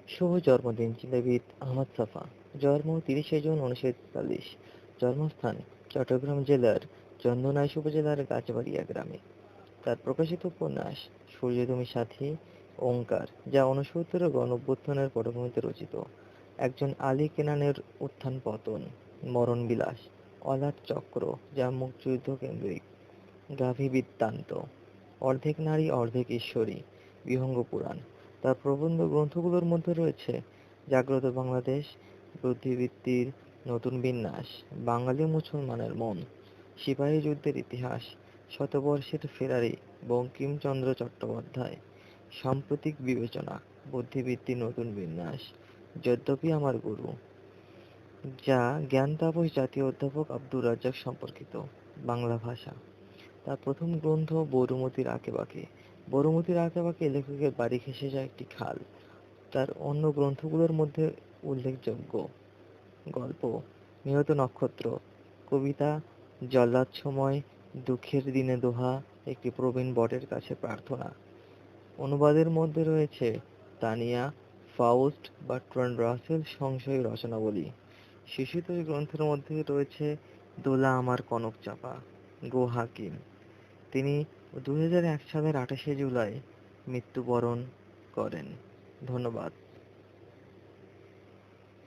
শুভ জন্মদিন চিন্তাবিদ আহমদ সাফা। জন্ম ৩০শে জুন ১৯৪৩। জন্মস্থান চট্টগ্রাম জেলার চন্দনাইশ উপজেলার গাছবাড়িয়া গ্রামে। তার প্রকাশিত উপন্যাস সূর্য তুমি সাথী, ওঙ্কার, যা ৬৯ গণঅভ্যুত্থানের পটভূমিতে রচিত। একজন আলী কেনানের উত্থান পতন, মরণ বিলাস, অলাট চক্র, যা মুক্তিযুদ্ধ কেন্দ্রিক, গাভী বৃত্তান্ত, অর্ধেক নারী অর্ধেক ঈশ্বরী, বিহঙ্গ পুরাণ। তার প্রবন্ধ গ্রন্থগুলোর মধ্যে রয়েছে জাগ্রত বাংলাদেশ, বুদ্ধিবৃত্তির নতুন বিন্যাস, বাঙালি মুসলমানের মন, সিপাহী যুদ্ধের ইতিহাস, শতবর্ষের ফেরারি, বঙ্কিমচন্দ্র চট্টোপাধ্যায়, সাম্প্রতিক বিবেচনা, বুদ্ধিবৃত্তির নতুন বিন্যাস, যদ্যপি আমার গুরু, যা জ্ঞান তাপস জাতীয় অধ্যাপক আব্দুর রাজ্জাক সম্পর্কিত, বাংলা ভাষা। তার প্রথম গ্রন্থ বরুমতির আঁকেবাঁকে। বরুমতির আঁকেবাঁকে লেখকের বাড়ি ঘেঁষে যায় একটি খাল। তার অন্য গ্রন্থগুলোর মধ্যে উল্লেখযোগ্য গল্প নিহত নক্ষত্র, কবিতা জল্লাদ সময়, দুঃখের দিনে দোহা, একটি প্রবীণ বটের কাছে প্রার্থনা। অনুবাদের মধ্যে রয়েছে তানিয়া, ফাউস্ট, বার্ট্রান্ড রাসেল সংশয়ী রচনাবলী। শিশুতোষ গ্রন্থের মধ্যে রয়েছে দোলা আমার কনক চাপা, গো হাকিম। তিনি ২০০১ সালের ২৮শে জুলাই মৃত্যুবরণ করেন। ধন্যবাদ।